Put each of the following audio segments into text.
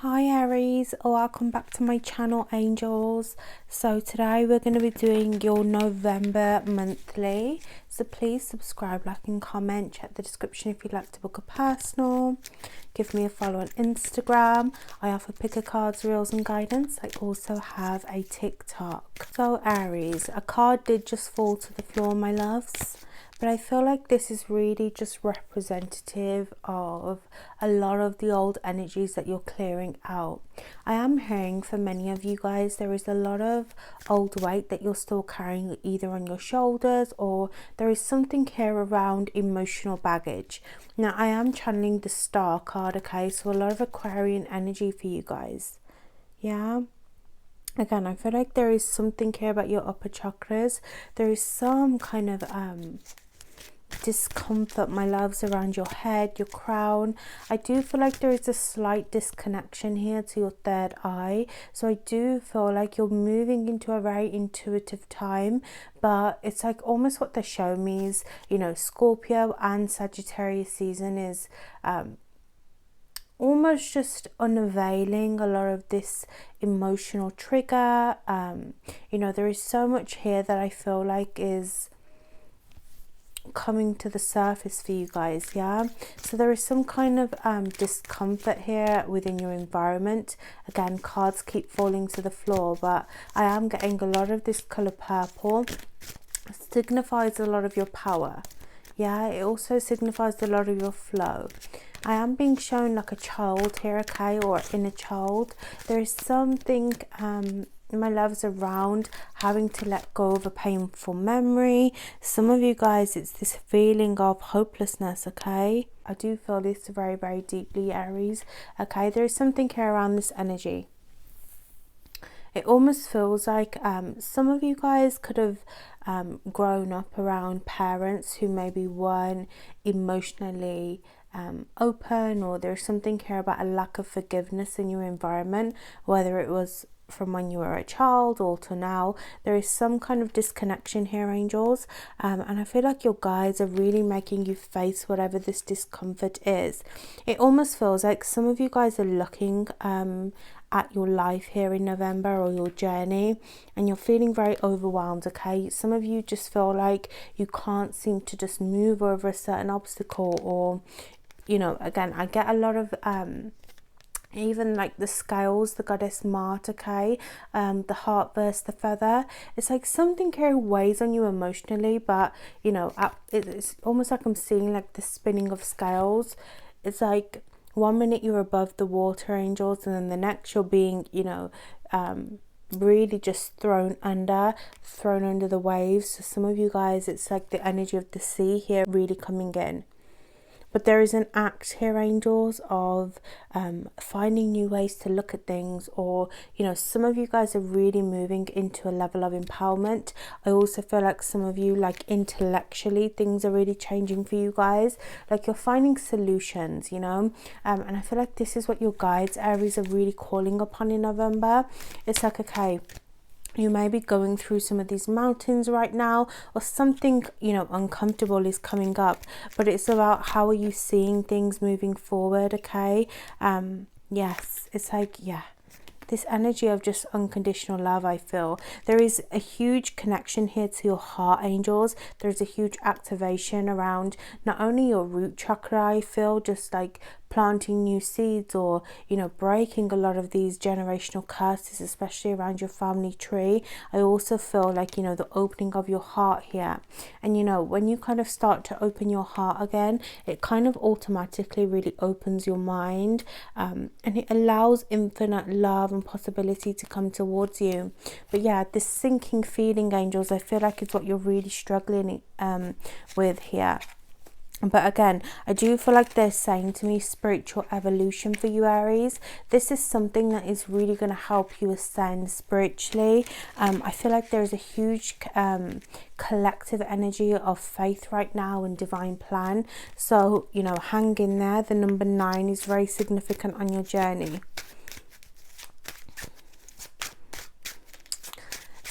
Hi Aries, welcome back to my channel angels. So today we're going to be doing your November monthly, so please subscribe, like and comment. Check the description if you'd like to book a personal. Give me a follow on Instagram. I offer picker cards, reels and guidance. I also have a TikTok. So Aries, a card did just fall to the floor, my loves. But I feel like this is really just representative of a lot of the old energies that you're clearing out. I am hearing for many of you guys, there is a lot of old weight that you're still carrying either on your shoulders, or there is something here around emotional baggage. Now, I am channeling the Star card, okay? So a lot of Aquarian energy for you guys. Yeah. Again, I feel like there is something here about your upper chakras. There is some kind of discomfort, my loves, around your head, your crown. I do feel like there is a slight disconnection here to your third eye. So I do feel like you're moving into a very intuitive time, but it's like almost what they show me is, you know, Scorpio and Sagittarius season is almost just unveiling a lot of this emotional trigger. You know, there is so much here that I feel like is coming to the surface for you guys. Yeah, so there is some kind of discomfort here within your environment. Again, cards keep falling to the floor, but I am getting a lot of this color purple. It signifies a lot of your power. Yeah, it also signifies a lot of your flow. I am being shown like a child here, okay, or inner child. There is something my loves around having to let go of a painful memory. Some of you guys, it's this feeling of hopelessness, okay? I do feel this very, very deeply, Aries. Okay, there is something here around this energy. It almost feels like some of you guys could have grown up around parents who maybe weren't emotionally open, or there's something here about a lack of forgiveness in your environment, whether it was from when you were a child or to now. There is some kind of disconnection here, angels, and I feel like your guides are really making you face whatever this discomfort is. It almost feels like some of you guys are looking at your life here in November, or your journey, and you're feeling very overwhelmed, okay? Some of you just feel like you can't seem to just move over a certain obstacle, or, you know, again, I get a lot of even like the scales, the goddess Mart, okay, the heart versus the feather. It's like something here weighs on you emotionally, but you know, it's almost like I'm seeing like the spinning of scales. It's like 1 minute you're above the water, angels, and then the next you're being, you know, really just thrown under the waves. So some of you guys, it's like the energy of the sea here really coming in. But there is an act here, angels, of finding new ways to look at things, or, you know, some of you guys are really moving into a level of empowerment. I also feel like some of you, like intellectually, things are really changing for you guys. Like you're finding solutions, you know, and I feel like this is what your guides, Aries, are really calling upon in November. It's like, okay, you may be going through some of these mountains right now, or something, you know, uncomfortable is coming up, but it's about how are you seeing things moving forward, okay? Yes, it's like, yeah, this energy of just unconditional love. I feel there is a huge connection here to your heart, angels. There's a huge activation around not only your root chakra, I feel, just like planting new seeds, or, you know, breaking a lot of these generational curses, especially around your family tree. I also feel like, you know, the opening of your heart here. And you know, when you kind of start to open your heart again, it kind of automatically really opens your mind, and it allows infinite love and possibility to come towards you. But yeah, this sinking feeling, angels, I feel like is what you're really struggling with here. But again, I do feel like they're saying to me spiritual evolution for you, Aries. This is something that is really going to help you ascend spiritually. I feel like there's a huge collective energy of faith right now and divine plan. So, you know, hang in there. The number 9 is very significant on your journey.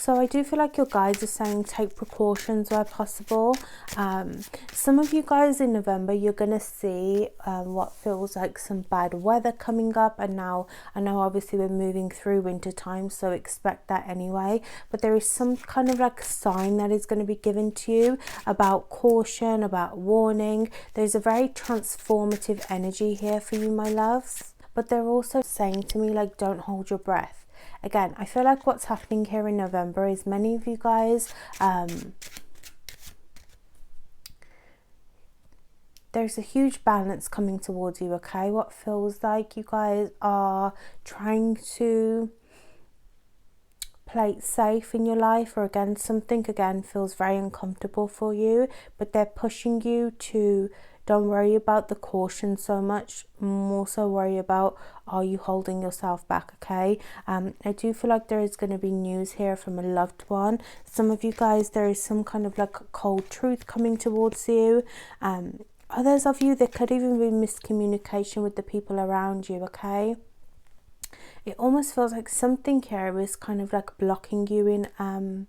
So I do feel like your guides are saying take precautions where possible. Some of you guys in November, you're going to see what feels like some bad weather coming up. And now I know obviously we're moving through winter time, so expect that anyway. But there is some kind of like sign that is going to be given to you about caution, about warning. There's a very transformative energy here for you, my loves. But they're also saying to me, like, don't hold your breath. Again, I feel like what's happening here in November is many of you guys, there's a huge balance coming towards you, okay? What feels like you guys are trying to play it safe in your life, or again, something again feels very uncomfortable for you, but they're pushing you to don't worry about the caution so much, more so worry about, are you holding yourself back, okay? I do feel like there is going to be news here from a loved one. Some of you guys, there is some kind of like cold truth coming towards you. Others of you, there could even be miscommunication with the people around you, okay? It almost feels like something here is kind of like blocking you in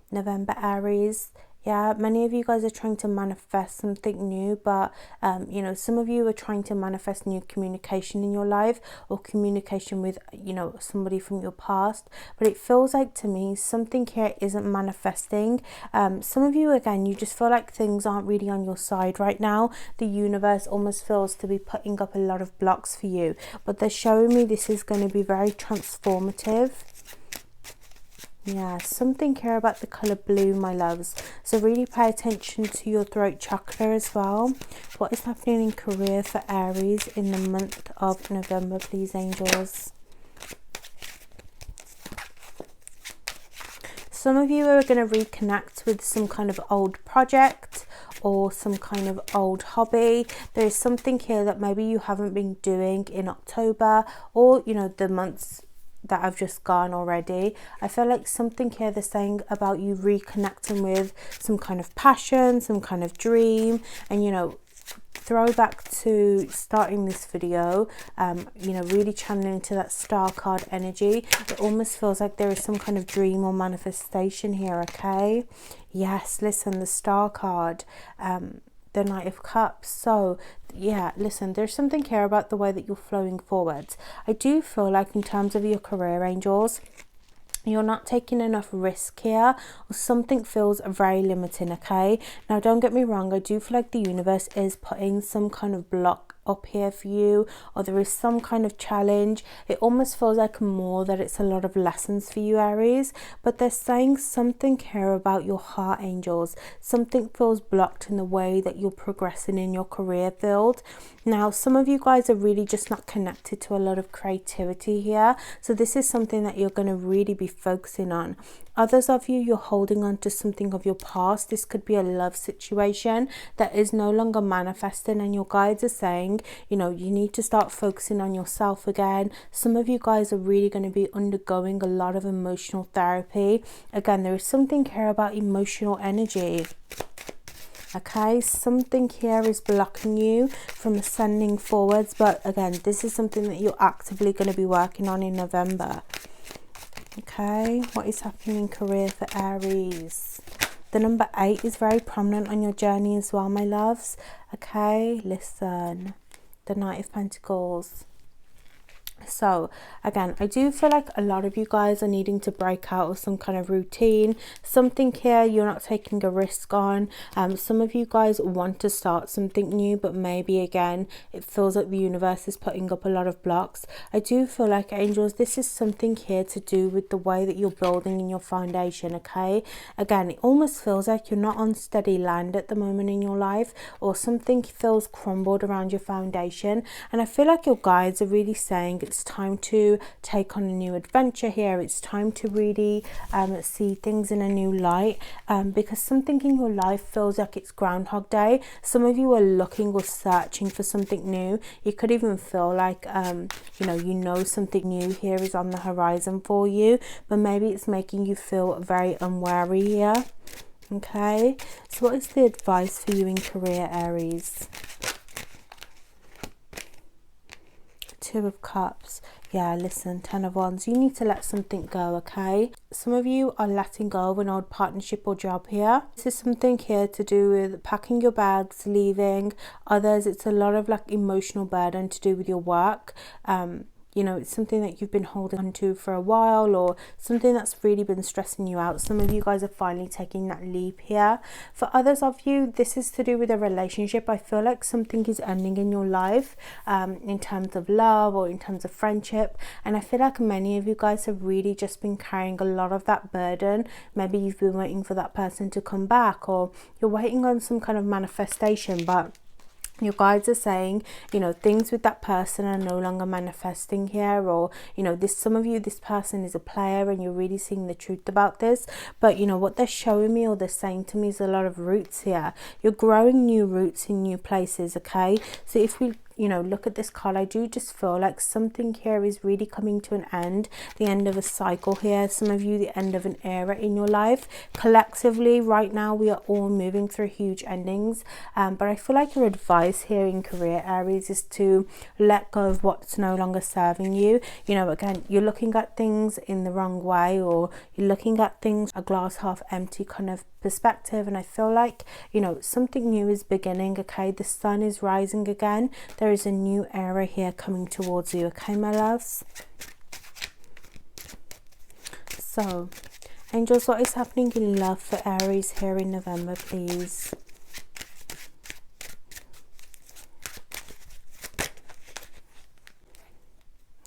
November, Aries. Yeah, many of you guys are trying to manifest something new, but you know, some of you are trying to manifest new communication in your life, or communication with, you know, somebody from your past. But it feels like to me something here isn't manifesting. Some of you, again, you just feel like things aren't really on your side right now. The universe almost feels to be putting up a lot of blocks for you, but they're showing me this is going to be very transformative. Yeah, something here about the colour blue, my loves. So really pay attention to your throat chakra as well. What is happening in career for Aries in the month of November, please, angels? Some of you are going to reconnect with some kind of old project or some kind of old hobby. There is something here that maybe you haven't been doing in October, or, you know, the months that I've just gone already. I feel like something here they're saying about you reconnecting with some kind of passion, some kind of dream. And, you know, throwback to starting this video, you know, really channeling into that star card energy. It almost feels like there is some kind of dream or manifestation here, okay? Yes, listen, the star card, the Knight of Cups. So yeah, listen, there's something here about the way that you're flowing forwards. I do feel like in terms of your career, angels, you're not taking enough risk here, or something feels very limiting, okay? Now, don't get me wrong, I do feel like the universe is putting some kind of block up here for you, or there is some kind of challenge. It almost feels like more that it's a lot of lessons for you, Aries, but they're saying something here about your heart, angels. Something feels blocked in the way that you're progressing in your career field. Now, some of you guys are really just not connected to a lot of creativity here, so this is something that you're going to really be focusing on. Others of you, you're holding on to something of your past. This could be a love situation that is no longer manifesting, and your guides are saying, you know, you need to start focusing on yourself again. Some of you guys are really going to be undergoing a lot of emotional therapy. Again, there is something here about emotional energy. Okay, something here is blocking you from ascending forwards, but again, this is something that you're actively going to be working on in November. Okay, what is happening in career for Aries? The number 8 is very prominent on your journey as well, my loves. Okay, listen, the Knight of Pentacles. So again, I do feel like a lot of you guys are needing to break out of some kind of routine. Something here you're not taking a risk on. Some of you guys want to start something new, but maybe again it feels like the universe is putting up a lot of blocks. I do feel like, angels, this is something here to do with the way that you're building in your foundation. Okay, again, it almost feels like you're not on steady land at the moment in your life, or something feels crumbled around your foundation. And I feel like your guides are really saying it's time to take on a new adventure here. It's time to really see things in a new light, because something in your life feels like it's Groundhog Day. Some of you are looking or searching for something new. You could even feel like you know something new here is on the horizon for you, but maybe it's making you feel very unwary here. Okay, so what is the advice for you in career, Aries? Two of Cups. Yeah, listen, 10 of Wands, you need to let something go, okay? Some of you are letting go of an old partnership or job here. This is something here to do with packing your bags, leaving. Others, it's a lot of like emotional burden to do with your work. You know, it's something that you've been holding on to for a while, or something that's really been stressing you out. Some of you guys are finally taking that leap here. For others of you, this is to do with a relationship. I feel like something is ending in your life, in terms of love or in terms of friendship. And I feel like many of you guys have really just been carrying a lot of that burden. Maybe you've been waiting for that person to come back, or you're waiting on some kind of manifestation, but your guides are saying, you know, things with that person are no longer manifesting here, or, you know, some of you, this person is a player and you're really seeing the truth about this. But, you know, what they're showing me or they're saying to me is a lot of roots here. You're growing new roots in new places, okay? So if we, you know, look at this card, I do just feel like something here is really coming to an end, the end of a cycle here. Some of you, the end of an era in your life. Collectively, right now, we are all moving through huge endings. But I feel like your advice here in career, Aries, is to let go of what's no longer serving you. You know, again, you're looking at things in the wrong way, or you're looking at things a glass half empty kind of perspective. And I feel like, you know, something new is beginning, okay? The sun is rising again. There is a new era here coming towards you, okay, my loves? So, angels, what is happening in love for Aries here in November, please?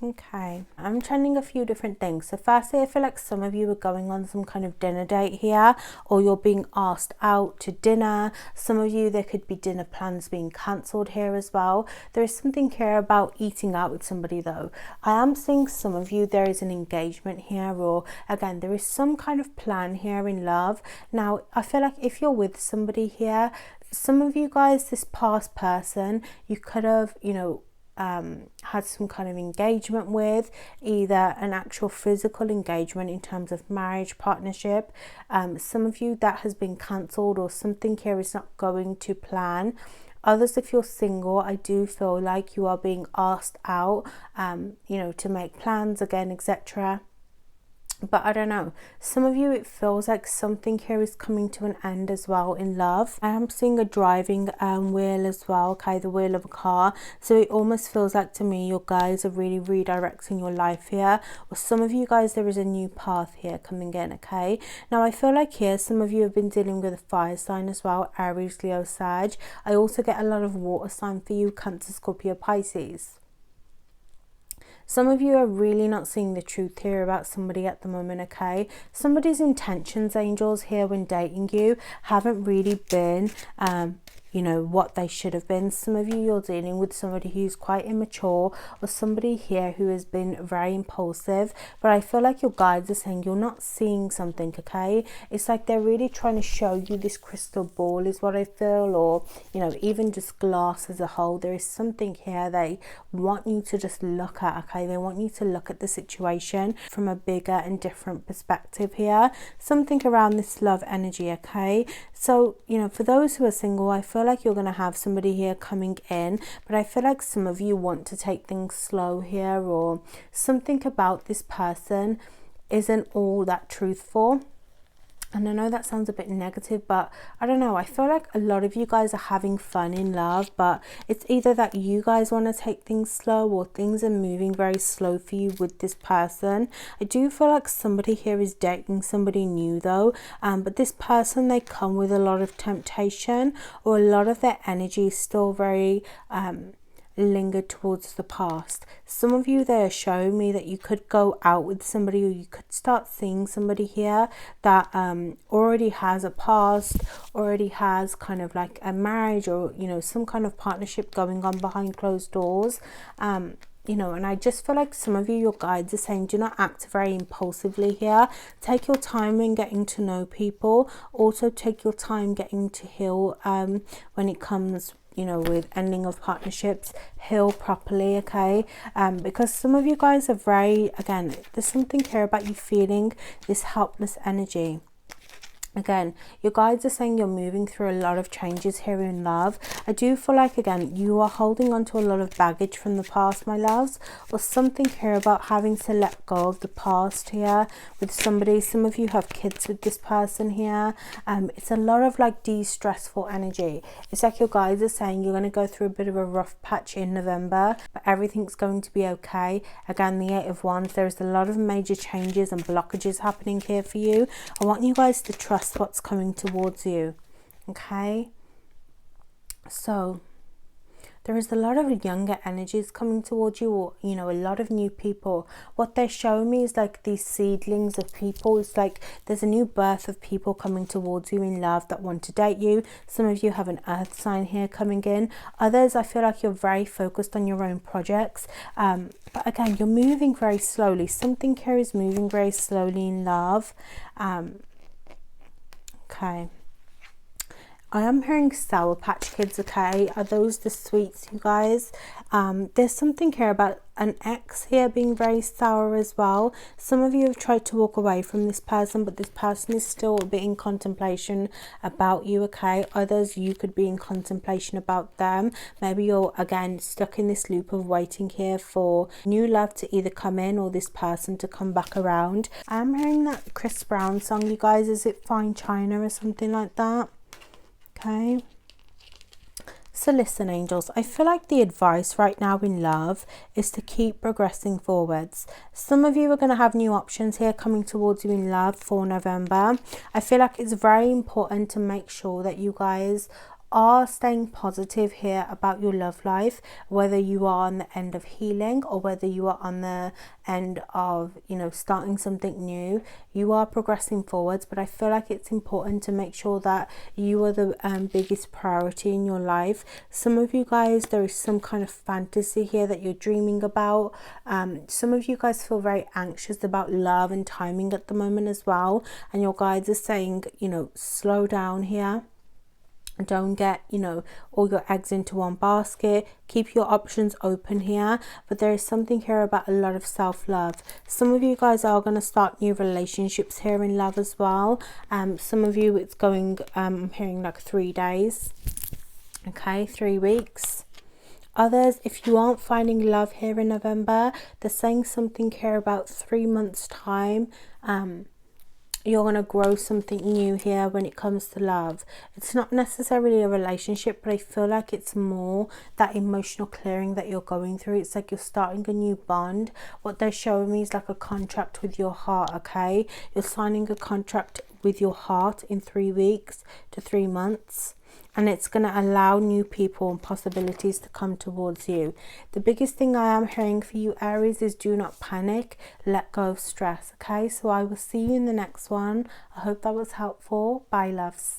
Okay, I'm channeling a few different things. So firstly, I feel like some of you are going on some kind of dinner date here, or you're being asked out to dinner. Some of you, there could be dinner plans being cancelled here as well. There is something here about eating out with somebody though. I am seeing some of you, there is an engagement here, or again, there is some kind of plan here in love. Now, I feel like if you're with somebody here, some of you guys, this past person, you could have, you know, had some kind of engagement with, either an actual physical engagement in terms of marriage, partnership. Some of you, that has been cancelled, or something here is not going to plan. Others, if you're single, I do feel like you are being asked out, you know, to make plans again, etc. But I don't know, some of you, it feels like something here is coming to an end as well in love. I am seeing a driving wheel as well, okay, the wheel of a car. So it almost feels like to me, your guys are really redirecting your life here. Or some of you guys, there is a new path here coming in, okay? Now I feel like here, some of you have been dealing with a fire sign as well, Aries, Leo, Sag. I also get a lot of water sign for you, Cancer, Scorpio, Pisces. Some of you are really not seeing the truth here about somebody at the moment, okay? Somebody's intentions, angels, here when dating you haven't really been, you know, what they should have been. Some of you, you're dealing with somebody who's quite immature, or somebody here who has been very impulsive. But I feel like your guides are saying you're not seeing something, okay? It's like they're really trying to show you this crystal ball is what I feel, or, you know, even just glass as a whole. There is something here they want you to just look at, okay? They want you to look at the situation from a bigger and different perspective here. Something around this love energy, okay? So, you know, for those who are single, I feel like you're going to have somebody here coming in, but I feel like some of you want to take things slow here, or something about this person isn't all that truthful. And I know that sounds a bit negative, but I don't know, I feel like a lot of you guys are having fun in love, but it's either that you guys want to take things slow, or things are moving very slow for you with this person. I do feel like somebody here is dating somebody new though, but this person, they come with a lot of temptation, or a lot of their energy is still very lingered towards the past. Some of you, they are showing me that you could go out with somebody, or you could start seeing somebody here that already has a past, already has kind of like a marriage, or, you know, some kind of partnership going on behind closed doors. You know, and I just feel like some of you, your guides are saying do not act very impulsively here. Take your time in getting to know people. Also take your time getting to heal when it comes, you know, with ending of partnerships. Heal properly, okay? Because some of you guys are very, again, there's something here about you feeling this helpless energy. Again, your guides are saying you're moving through a lot of changes here in love. I do feel like, again, you are holding on to a lot of baggage from the past, my loves, or something here about having to let go of the past here with somebody. Some of you have kids with this person here. It's a lot of like de-stressful energy. It's like your guides are saying you're going to go through a bit of a rough patch in November, but everything's going to be okay. Again, the Eight of Wands, there's a lot of major changes and blockages happening here for you. I want you guys to trust what's coming towards you. Okay, so there is a lot of younger energies coming towards you, or you know, a lot of new people. What they're showing me is like these seedlings of people. It's like there's a new birth of people coming towards you in love that want to date you. Some of you have an earth sign here coming in. Others, I feel like you're very focused on your own projects, but again, you're moving very slowly. Something here is moving very slowly in love. Okay, I am hearing Sour Patch Kids. Okay, are those the sweets, you guys? There's something here about an ex here being very sour as well. Some of you have tried to walk away from this person, but this person is still a bit in contemplation about you. Okay, others, you could be in contemplation about them. Maybe you're again stuck in this loop of waiting here for new love to either come in or this person to come back around. I'm hearing that Chris Brown song, you guys. Is it Fine China or something like that? Okay, so listen, angels, I feel like the advice right now in love is to keep progressing forwards. Some of you are going to have new options here coming towards you in love for November. I feel like it's very important to make sure that you guys are staying positive here about your love life, whether you are on the end of healing or whether you are on the end of, you know, starting something new. You are progressing forwards, but I feel like it's important to make sure that you are the biggest priority in your life. Some of you guys, there is some kind of fantasy here that you're dreaming about. Some of you guys feel very anxious about love and timing at the moment as well, and your guides are saying, you know, slow down here. Don't get, you know, all your eggs into one basket. Keep your options open here, but there is something here about a lot of self-love. Some of you guys are going to start new relationships here in love as well. Some of you, it's going, I'm hearing like 3 days. Okay, 3 weeks. Others, if you aren't finding love here in November, they're saying something here about 3 months time. You're going to grow something new here when it comes to love. It's not necessarily a relationship, but I feel like it's more that emotional clearing that you're going through. It's like you're starting a new bond. What they're showing me is like a contract with your heart. Okay, you're signing a contract with your heart in 3 weeks to 3 months. And it's going to allow new people and possibilities to come towards you. The biggest thing I am hearing for you, Aries, is do not panic. Let go of stress. Okay, so I will see you in the next one. I hope that was helpful. Bye, loves.